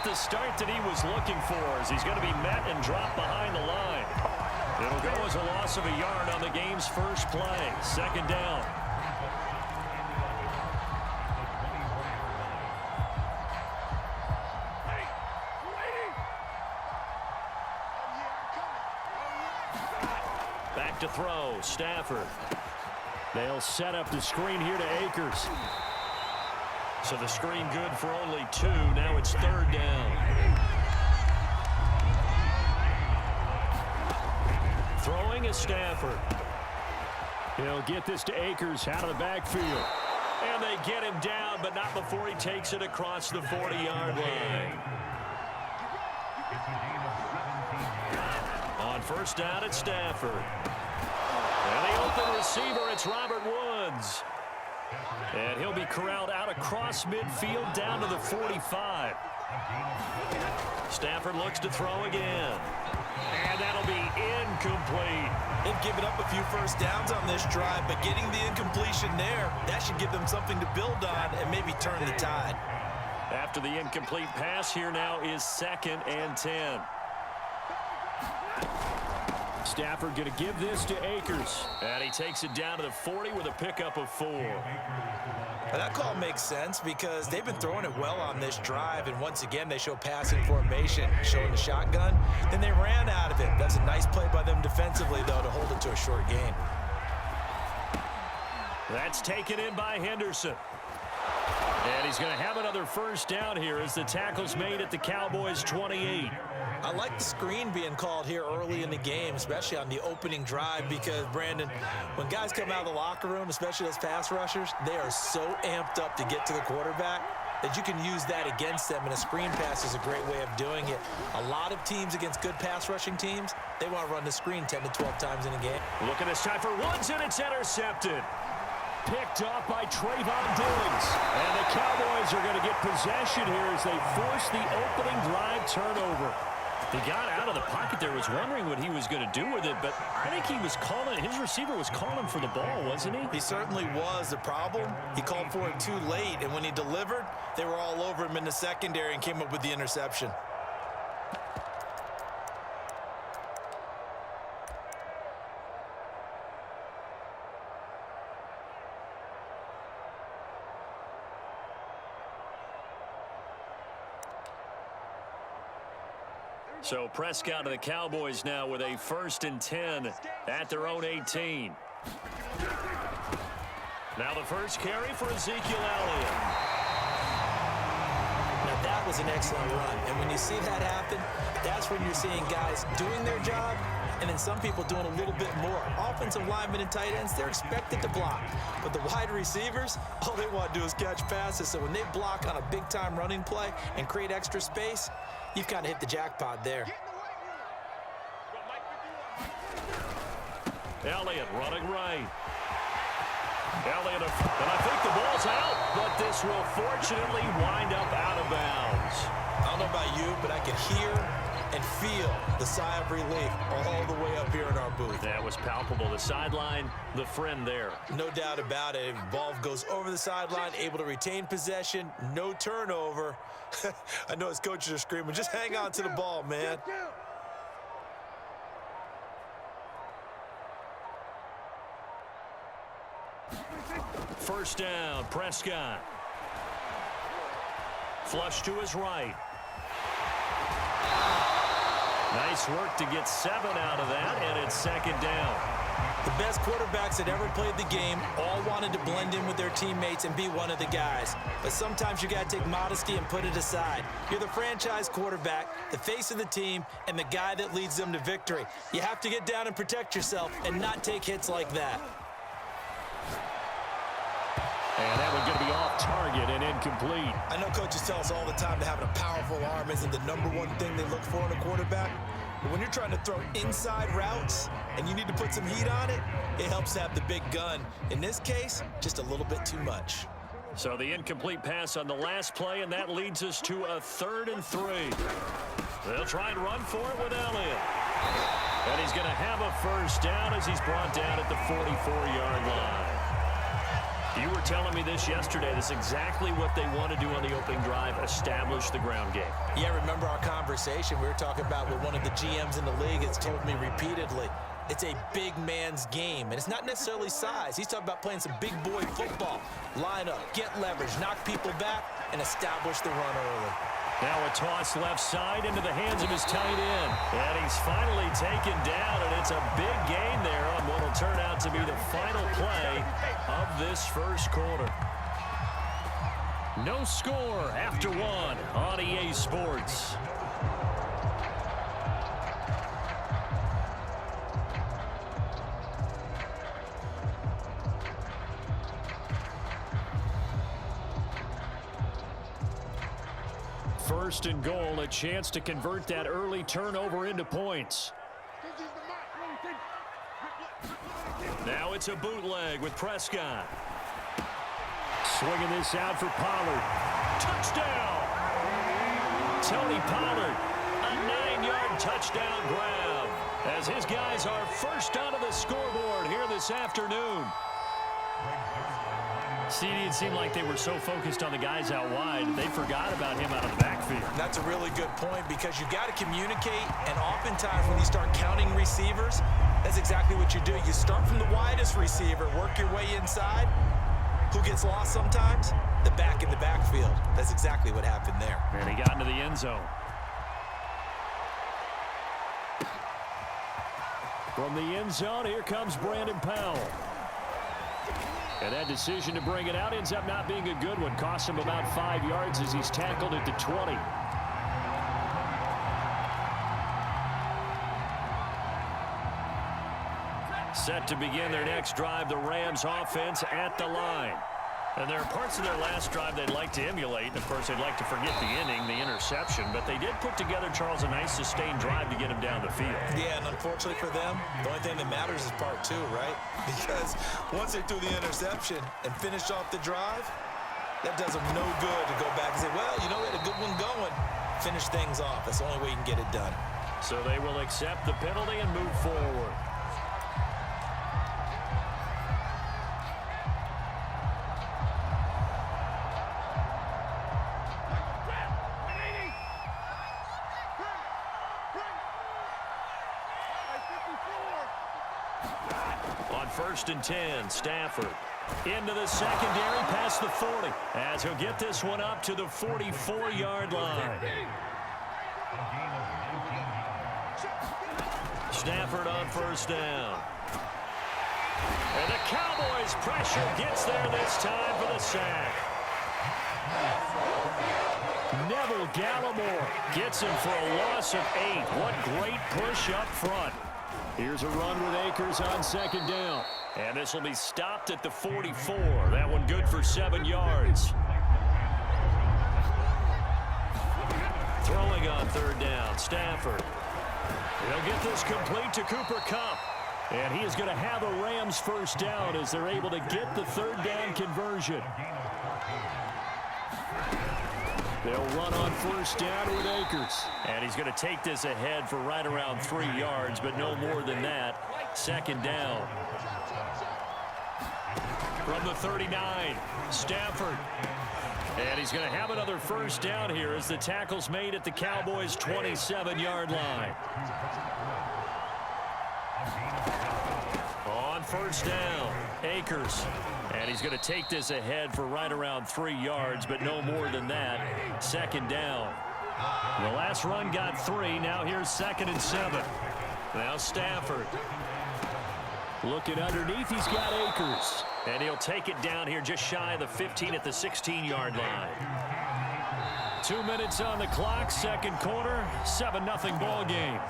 the start that he was looking for as he's going to be met and dropped behind the line. It'll go as a loss of a yard on the game's first play. Second down. Back to throw, Stafford. They'll set up the screen here to Akers. So the screen good for only 2. Now it's third down. Throwing is Stafford. He'll get this to Akers out of the backfield. And they get him down, but not before he takes it across the 40-yard line. On first down, it's Stafford. And the open receiver, it's Robert Woods. And he'll be corralled out across midfield down to the 45. Stafford looks to throw again. And that'll be incomplete. They've given up a few first downs on this drive, but getting the incompletion there, that should give them something to build on and maybe turn the tide. After the incomplete pass, here now is 2nd and 10. Stafford going to give this to Akers. And he takes it down to the 40 with a pickup of 4. Well, that call makes sense because they've been throwing it well on this drive, and once again they show passing formation, showing the shotgun. Then they ran out of it. That's a nice play by them defensively, though, to hold it to a short gain. That's taken in by Henderson. And he's going to have another first down here as the tackle's made at the Cowboys' 28. I like the screen being called here early in the game, especially on the opening drive, because, Brandon, when guys come out of the locker room, especially those pass rushers, they are so amped up to get to the quarterback that you can use that against them, and a screen pass is a great way of doing it. A lot of teams against good pass rushing teams, they want to run the screen 10 to 12 times in a game. Look at this time for Woods, and it's intercepted. Picked off by Trayvon Diggs. And the Cowboys are going to get possession here as they force the opening drive turnover. He got out of the pocket there, was wondering what he was going to do with it, but I think he was calling, his receiver was calling for the ball, wasn't he? He certainly was. The problem, he called for it too late, and when he delivered, they were all over him in the secondary and came up with the interception. So Prescott and the Cowboys now with a 1st and 10 at their own 18. Now the first carry for Ezekiel Elliott. Now that was an excellent run, and when you see that happen, that's when you're seeing guys doing their job and then some people doing a little bit more. Offensive linemen and tight ends, they're expected to block, but the wide receivers, all they want to do is catch passes. So when they block on a big-time running play and create extra space, you've kind of hit the jackpot there. Elliott running right. Elliott, and I think the ball's out, but this will fortunately wind up out of bounds. I don't know about you, but I can hear and feel the sigh of relief all the way up here in our booth. That was palpable. The sideline, the friend there. No doubt about it. Ball goes over the sideline, able to retain possession, no turnover. I know his coaches are screaming, just hang on to the ball, man. First down, Prescott. Flush to his right. Nice work to get 7 out of that, and it's 2nd down. The best quarterbacks that ever played the game all wanted to blend in with their teammates and be one of the guys. But sometimes you got to take modesty and put it aside. You're the franchise quarterback, the face of the team, and the guy that leads them to victory. You have to get down and protect yourself and not take hits like that. And that one's going to be off target and incomplete. I know coaches tell us all the time that having a powerful arm isn't the #1 thing they look for in a quarterback. But when you're trying to throw inside routes and you need to put some heat on it, it helps to have the big gun. In this case, just a little bit too much. So the incomplete pass on the last play, and that leads us to a 3rd and 3. They'll try and run for it with Elliott. And he's going to have a first down as he's brought down at the 44-yard line. You were telling me this yesterday. This is exactly what they want to do on the opening drive, establish the ground game. Yeah, remember our conversation? We were talking about what one of the GMs in the league has told me repeatedly. It's a big man's game, and it's not necessarily size. He's talking about playing some big boy football. Line up, get leverage, knock people back, and establish the run early. Now a toss left side into the hands of his tight end. And he's finally taken down, and it's a big gain there on what will turn out to be the final play of this first quarter. No score after one on EA Sports. First and goal, a chance to convert that early turnover into points. Now it's a bootleg with Prescott. Swinging this out for Pollard. Touchdown! Tony Pollard, a 9-yard touchdown grab, as his guys are first onto the scoreboard here this afternoon. CD, it seemed like they were so focused on the guys out wide, they forgot about him out of the backfield. That's a really good point, because you got to communicate, and oftentimes when you start counting receivers, that's exactly what you do. You start from the widest receiver, work your way inside. Who gets lost sometimes? The back in the backfield. That's exactly what happened there. And he got into the end zone. From the end zone, here comes Brandon Powell. And that decision to bring it out ends up not being a good one. Costs him about 5 yards as he's tackled at the 20. Set to begin their next drive, the Rams offense at the line. And there are parts of their last drive they'd like to emulate. And of course, they'd like to forget the inning, the interception. But they did put together, Charles, a nice sustained drive to get him down the field. Yeah, and unfortunately for them, the only thing that matters is part two, right? Because once they threw the interception and finished off the drive, that does them no good to go back and say, well, you know, we had a good one going. Finish things off. That's the only way you can get it done. So they will accept the penalty and move forward. First and 10, Stafford into the secondary past the 40 as he'll get this one up to the 44-yard line. Stafford on first down. And the Cowboys' pressure gets there this time for the sack. Neville Gallimore gets him for a loss of 8. What great push up front. Here's a run with Akers on second down. And this will be stopped at the 44. That one good for 7 yards. Throwing on third down, Stafford. He'll get this complete to Cooper Kupp. And he is going to have a Rams first down as they're able to get the third down conversion. They'll run on first down with Akers. And he's going to take this ahead for right around 3 yards, but no more than that. Second down. From the 39, Stafford. And he's going to have another first down here as the tackle's made at the Cowboys' 27-yard line. On first down, Akers. And he's going to take this ahead for right around 3 yards, but no more than that. Second down. The last run got 3. Now here's 2nd and 7. Now Stafford. Looking underneath, he's got Akers. And he'll take it down here just shy of the 15 at the 16-yard line. 2 minutes on the clock, second quarter, 7-0 ball game.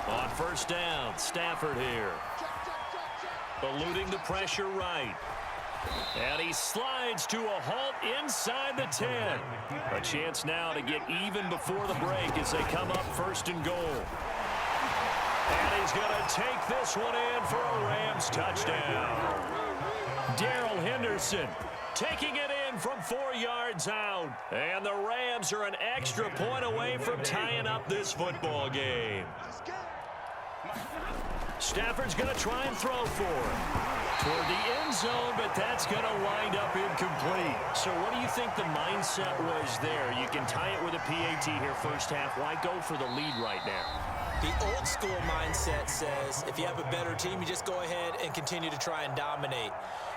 On first down, Stafford here. Eluding the pressure right. And he slides to a halt inside the 10. A chance now to get even before the break as they come up first and goal. And he's going to take this one in for a Rams touchdown. Darrell Henderson taking it in from 4 yards out. And the Rams are an extra point away from tying up this football game. Stafford's going to try and throw for it. Toward the end zone, but that's going to wind up incomplete. So what do you think the mindset was there? You can tie it with a PAT here first half. Why go for the lead right now? The old school mindset says if you have a better team, you just go ahead and continue to try and dominate.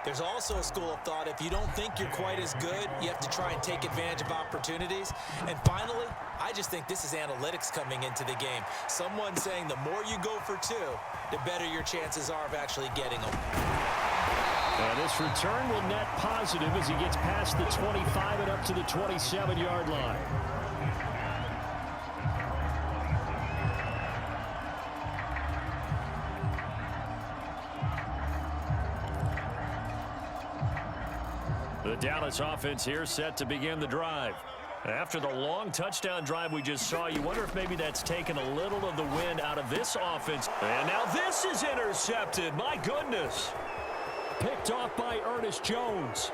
There's also a school of thought, if you don't think you're quite as good, you have to try and take advantage of opportunities. And finally, I just think this is analytics coming into the game. Someone saying the more you go for two, the better your chances are of actually getting them. And this return will net positive as he gets past the 25 and up to the 27-yard line. The Dallas offense here set to begin the drive. After the long touchdown drive we just saw, you wonder if maybe that's taken a little of the wind out of this offense. And now this is intercepted. My goodness. Picked off by Ernest Jones.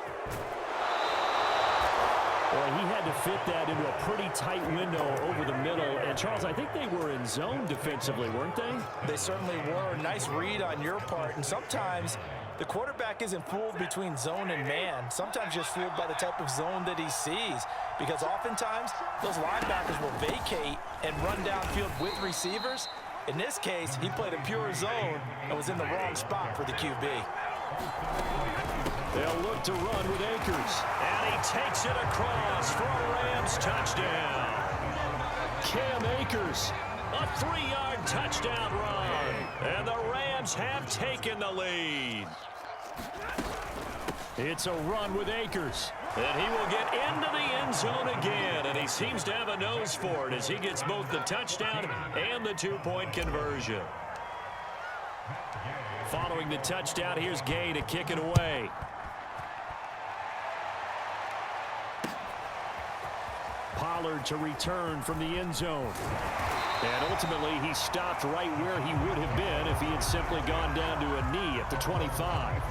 Well, he had to fit that into a pretty tight window over the middle. And, Charles, I think they were in zone defensively, weren't they? They certainly were. Nice read on your part. And sometimes the quarterback isn't fooled between zone and man. Sometimes just fooled by the type of zone that he sees. Because oftentimes, those linebackers will vacate and run downfield with receivers. In this case, he played a pure zone and was in the wrong spot for the QB. They'll look to run with Akers. And he takes it across for a Rams touchdown. Cam Akers, a 3-yard touchdown run. And the Rams have taken the lead. It's a run with Akers. And he will get into the end zone again. And he seems to have a nose for it as he gets both the touchdown and the 2-point conversion. Following the touchdown, here's Gay to kick it away. Pollard to return from the end zone. And ultimately, he stopped right where he would have been if he had simply gone down to a knee at the 25.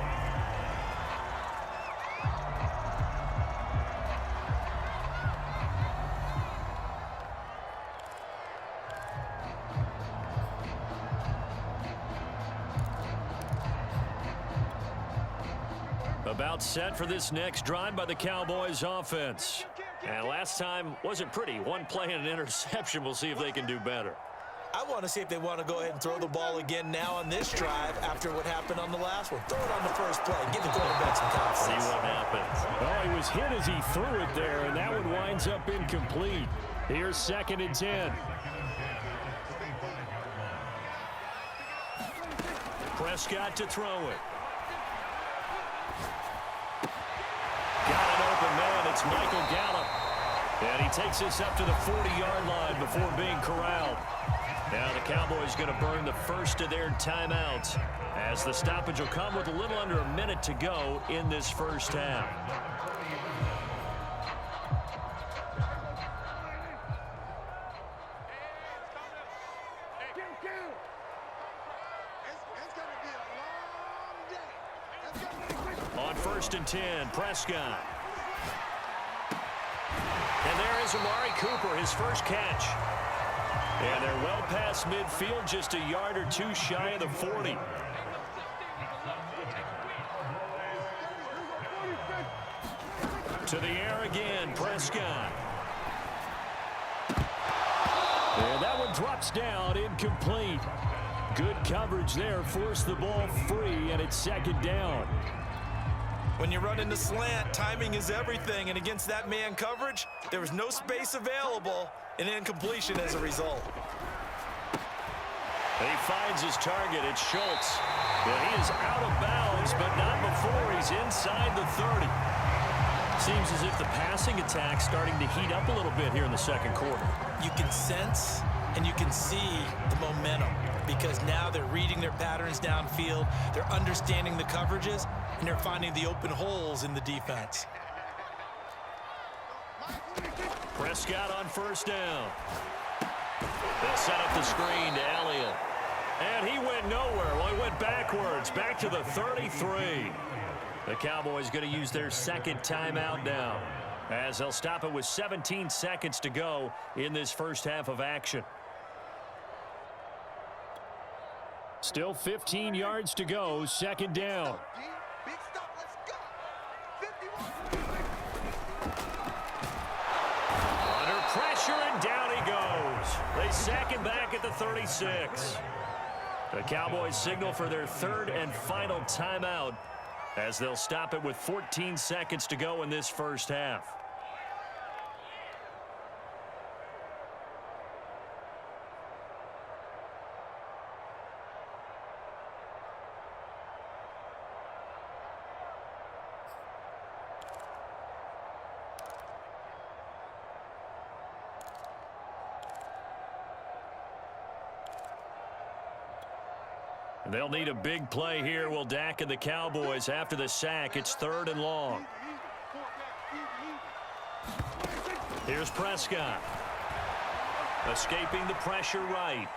About set for this next drive by the Cowboys offense. And last time wasn't pretty. One play and an interception. We'll see if they can do better. I want to see if they want to go ahead and throw the ball again now on this drive after what happened on the last one. Throw it on the first play. Give the quarterback some confidence. See what happens. Oh, he was hit as he threw it there, and that one winds up incomplete. Here's 2nd and 10. Prescott to throw it. Got an open man. It's Michael Gallup. And he takes this up to the 40-yard line before being corralled. Now the Cowboys going to burn the first of their timeouts as the stoppage will come with a little under a minute to go in this first half. On 1st and 10, Prescott. And there is Amari Cooper, his first catch. And they're well past midfield, just a yard or two shy of the 40. To the air again, Prescott. And that one drops down, incomplete. Good coverage there, forced the ball free, and it's 2nd down. When you run into slant, timing is everything, and against that man coverage, there was no space available, and incompletion as a result. And he finds his target. It's Schultz. Well, he is out of bounds, but not before he's inside the 30. Seems as if the passing attack's starting to heat up a little bit here in the second quarter. You can sense and you can see the momentum because now they're reading their patterns downfield, they're understanding the coverages, and they're finding the open holes in the defense. Prescott on 1st down. They'll set up the screen to Elliott. And he went nowhere. Well, he went backwards, back to the 33. The Cowboys going to use their second timeout now, as they'll stop it with 17 seconds to go in this first half of action. Still 15 yards to go, second down. Big stop, let's go. 51. Under pressure, and down he goes. They sack him back at the 36. The Cowboys signal for their third and final timeout, as they'll stop it with 14 seconds to go in this first half. They'll need a big play here, will Dak and the Cowboys. After the sack, it's third and long. Here's Prescott. Escaping the pressure right.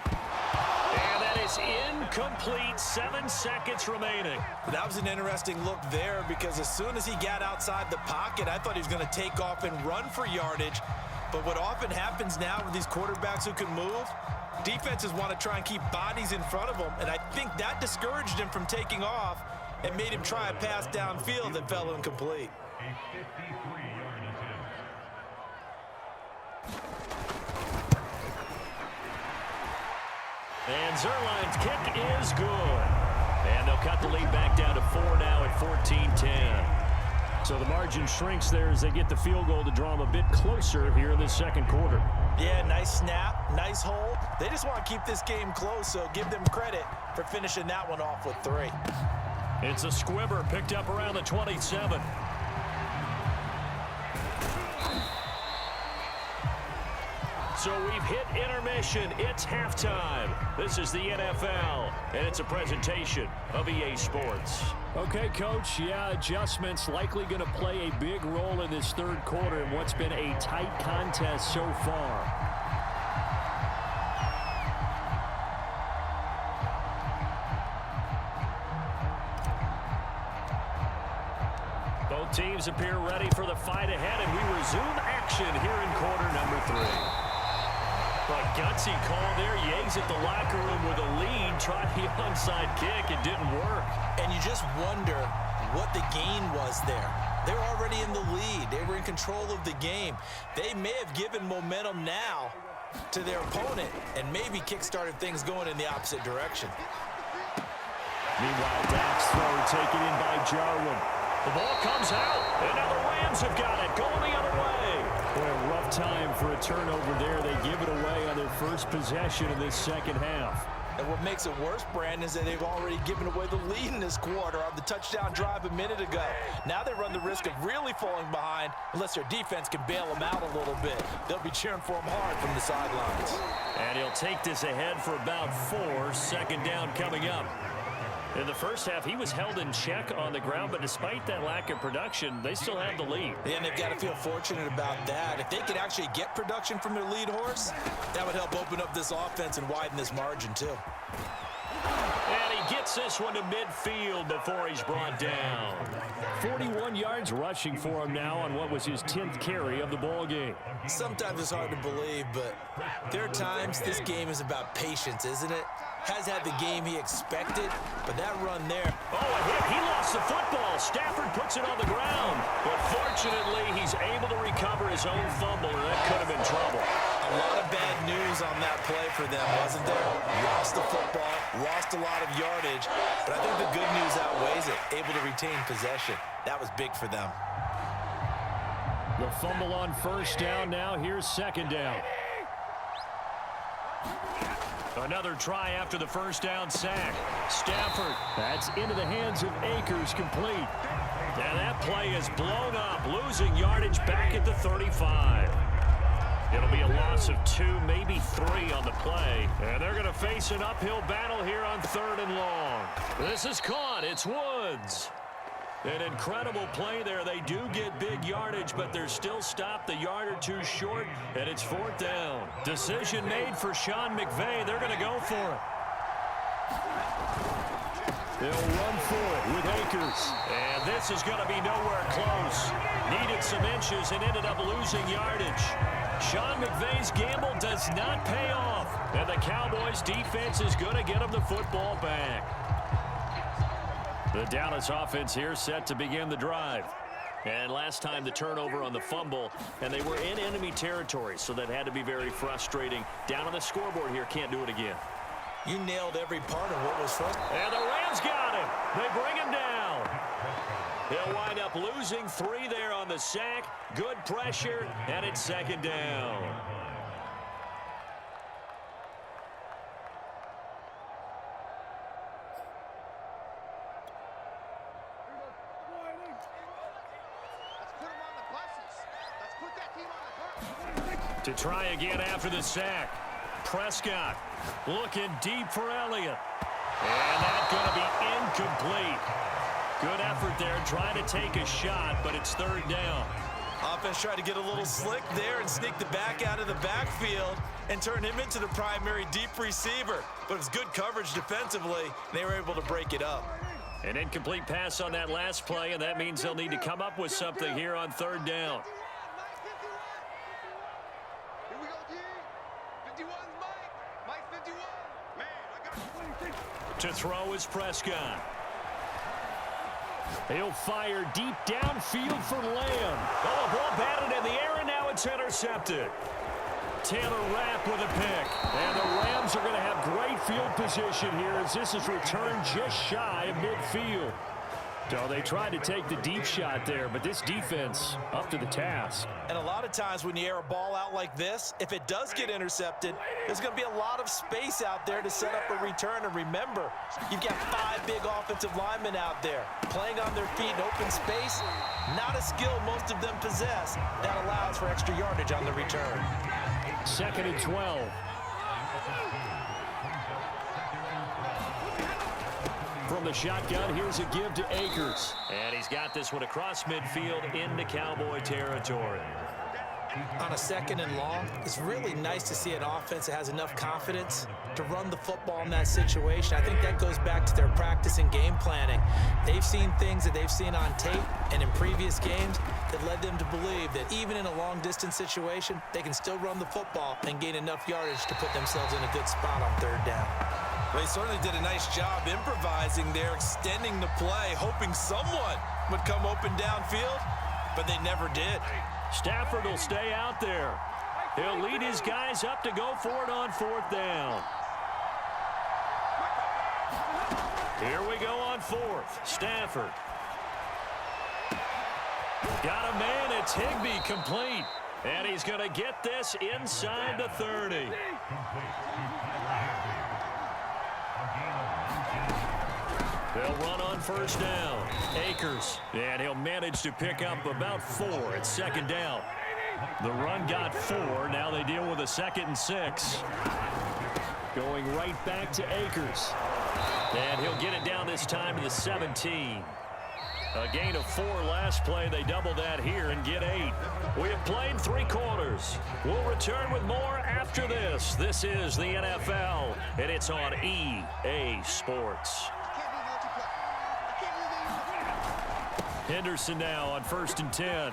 And that is incomplete. 7 seconds remaining. That was an interesting look there, because as soon as he got outside the pocket, I thought he was going to take off and run for yardage. But what often happens now with these quarterbacks who can move, defenses want to try and keep bodies in front of them, and I think that discouraged him from taking off and made him try a pass downfield that fell incomplete. And Zerline's kick is good. And they'll cut the lead back down to 4 now at 14-10. So the margin shrinks there as they get the field goal to draw them a bit closer here in this second quarter. Yeah, nice snap, nice hold. They just want to keep this game close, so give them credit for finishing that one off with 3. It's a squibber picked up around the 27. So we've hit intermission. It's halftime. This is the NFL, and it's a presentation of EA Sports. Okay, Coach, yeah, adjustments likely going to play a big role in this third quarter in what's been a tight contest so far. Both teams appear ready for the fight ahead, and we resume action here in quarter number 3. But gutsy call there. Yates at the locker room with a lead. Tried the onside kick. It didn't work. And you just wonder what the gain was there. They're already in the lead. They were in control of the game. They may have given momentum now to their opponent and maybe kick-started things going in the opposite direction. Meanwhile, Dak's throw taken in by Jarwin. The ball comes out, and now the Rams have got it, going the other way. Boy, a rough time for a turnover there. They give it away on their first possession in this second half. And what makes it worse, Brandon, is that they've already given away the lead in this quarter on the touchdown drive a minute ago. Now they run the risk of really falling behind unless their defense can bail them out a little bit. They'll be cheering for them hard from the sidelines. And he'll take this ahead for about 4. Second down coming up. In the first half, he was held in check on the ground, but despite that lack of production, they still have the lead. Yeah, and they've got to feel fortunate about that. If they could actually get production from their lead horse, that would help open up this offense and widen this margin, too. And he gets this one to midfield before he's brought down. 41 yards rushing for him now on what was his 10th carry of the ball game. Sometimes it's hard to believe, but there are times this game is about patience, isn't it? Has had the game he expected, but that run there. Oh, a hit. He lost the football. Stafford puts it on the ground. But fortunately, he's able to recover his own fumble, and that could have been trouble. A lot of bad news on that play for them, wasn't there? Lost the football, lost a lot of yardage, but I think the good news outweighs it. Able to retain possession. That was big for them. The fumble on first down now. Here's second down. Another try after the first down sack. Stafford, that's into the hands of Akers, complete. And that play is blown up, losing yardage back at the 35. It'll be a loss of 2, maybe 3 on the play. And they're going to face an uphill battle here on third and long. This is caught. It's Woods. An incredible play there. They do get big yardage, but they're still stopped a yard or 2 short, and it's 4th down. Decision made for Sean McVay. They're going to go for it. They'll run for it with Akers. And this is going to be nowhere close. Needed some inches and ended up losing yardage. Sean McVay's gamble does not pay off. And the Cowboys defense is going to get them the football back. The Dallas offense here set to begin the drive. And last time the turnover on the fumble, and they were in enemy territory, so that had to be very frustrating. Down on the scoreboard here, can't do it again. You nailed every part of what was frustrating. And the Rams got him. They bring him down. He'll wind up losing 3 there on the sack. Good pressure, and it's second down. To try again after the sack. Prescott looking deep for Elliott. And that's going to be incomplete. Good effort there trying to take a shot, but it's third down. Offense tried to get a little slick there and sneak the back out of the backfield and turn him into the primary deep receiver. But it was good coverage defensively, and they were able to break it up. An incomplete pass on that last play, and that means they'll need to come up with something here on third down. To throw is Prescott. He'll fire deep downfield for Lamb. Oh, a ball batted in the air, and now it's intercepted. Taylor Rapp with a pick. And the Rams are going to have great field position here as this is returned just shy of midfield. So they tried to take the deep shot there, but this defense up to the task. And a lot of times when you air a ball out like this, if it does get intercepted, there's going to be a lot of space out there to set up a return. And remember, you've got 5 big offensive linemen out there playing on their feet in open space. Not a skill most of them possess. That allows for extra yardage on the return. 2nd and 12. From the shotgun, here's a give to Akers. And he's got this one across midfield into Cowboy territory. On a 2nd and long, it's really nice to see an offense that has enough confidence to run the football in that situation. I think that goes back to their practice and game planning. They've seen things that they've seen on tape and in previous games that led them to believe that even in a long-distance situation, they can still run the football and gain enough yardage to put themselves in a good spot on third down. Well, he certainly did a nice job improvising there, extending the play, hoping someone would come open downfield, but they never did. Stafford will stay out there. He'll lead his guys up to go for it on 4th down. Here we go on 4th. Stafford. Got a man. It's Higbee complete. And he's going to get this inside the 30. They'll run on 1st down. Akers. And he'll manage to pick up about 4 at 2nd down. The run got 4. Now they deal with a 2nd and 6. Going right back to Akers. And he'll get it down this time to the 17. A gain of 4 last play. They double that here and get 8. We have played 3 quarters. We'll return with more after this. This is the NFL, and it's on EA Sports. Henderson now on 1st and 10.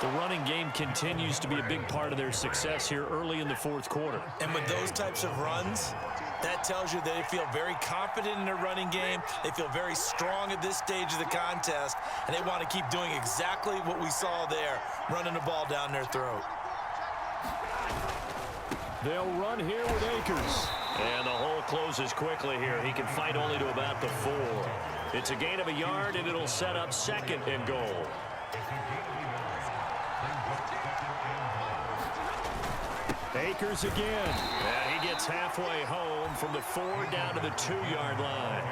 The running game continues to be a big part of their success here early in the 4th quarter. And with those types of runs, that tells you they feel very confident in their running game. They feel very strong at this stage of the contest, and they want to keep doing exactly what we saw there, running the ball down their throat. They'll run here with Akers. And the hole closes quickly here. He can fight only to about the 4. It's a gain of a yard, and it'll set up 2nd and goal. Akers again. And he gets halfway home from the 4 down to the 2-yard line.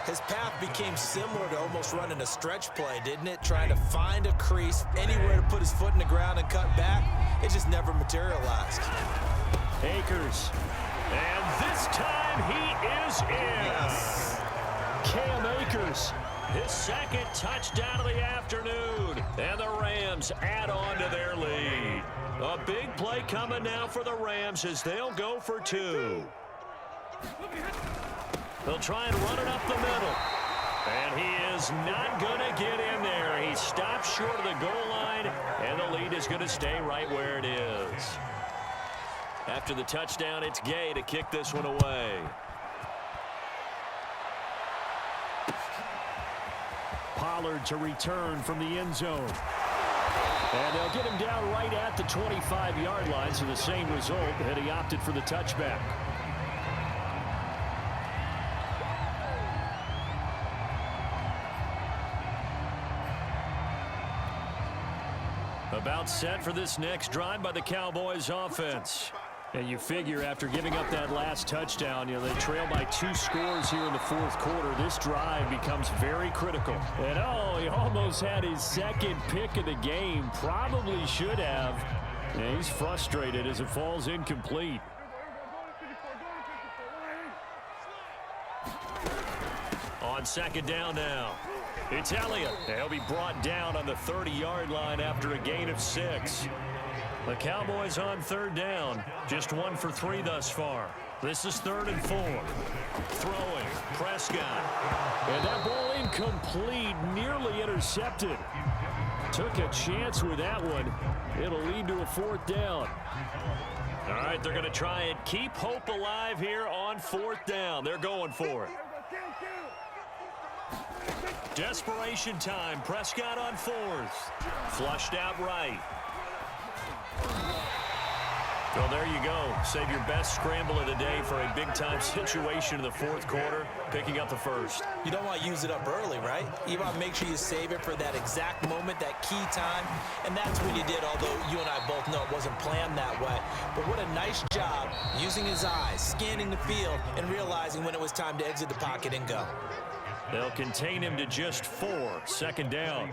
His path became similar to almost running a stretch play, didn't it? Trying to find a crease, anywhere to put his foot in the ground and cut back. It just never materialized. Akers. And this time he is in. Yes. Cam Akers, his 2nd touchdown of the afternoon. And the Rams add on to their lead. A big play coming now for the Rams as they'll go for 2. They'll try and run it up the middle. And he is not going to get in there. He stopped short of the goal line, and the lead is going to stay right where it is. After the touchdown, it's Gay to kick this one away. Pollard to return from the end zone. And they'll get him down right at the 25-yard line, so the same result, and he opted for the touchback. About set for this next drive by the Cowboys offense. And you figure after giving up that last touchdown, they trail by 2 scores here in the fourth quarter. This drive becomes very critical. And he almost had his second pick of the game. Probably should have. And he's frustrated as it falls incomplete. On second down now. It's Elliott. He'll be brought down on the 30-yard line after a gain of 6. The Cowboys on third down. Just 1 for 3 thus far. This is 3rd and 4. Throwing. Prescott. And that ball incomplete. Nearly intercepted. Took a chance with that one. It'll lead to a 4th down. All right, they're going to try and keep hope alive here on 4th down. They're going for it. Desperation time. Prescott on 4th. Flushed out right. Well, there you go. Save your best scramble of the day for a big-time situation in the fourth quarter, picking up the first. You don't want to use it up early, right? You want to make sure you save it for that exact moment, that key time, and that's what you did, although you and I both know it wasn't planned that way. But what a nice job using his eyes, scanning the field, and realizing when it was time to exit the pocket and go. They'll contain him to just 4, second down.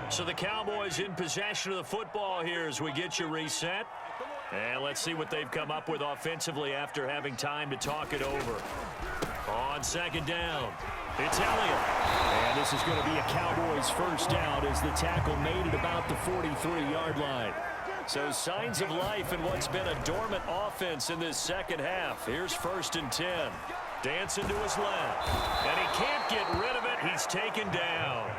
So the Cowboys in possession of the football here as we get you reset. And let's see what they've come up with offensively after having time to talk it over. On second down, it's Elliott. And this is going to be a Cowboys first down as the tackle made it about the 43-yard line. So signs of life in what's been a dormant offense in this second half. Here's 1st and 10. Dancing to his left. And he can't get rid of it. He's taken down.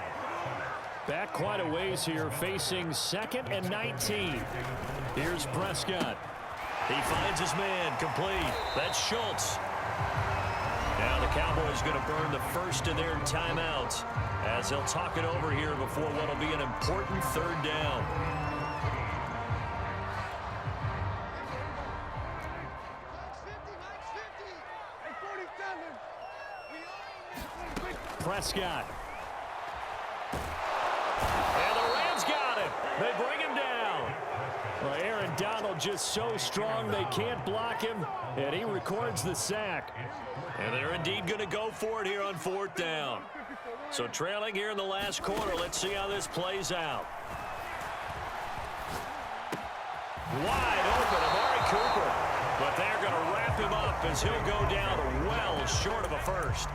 Back quite a ways here, facing 2nd and 19. Here's Prescott. He finds his man, complete. That's Schultz. Now the Cowboys going to burn the first of their timeouts as they'll talk it over here before what will be an important 3rd down. Prescott. And the Rams got him. They bring him down. Well, Aaron Donald just so strong they can't block him, and he records the sack. And they're indeed going to go for it here on 4th down. So trailing here in the last quarter, let's see how this plays out. Wide open, Amari Cooper. But they're going to wrap him up as he'll go down well short of a first.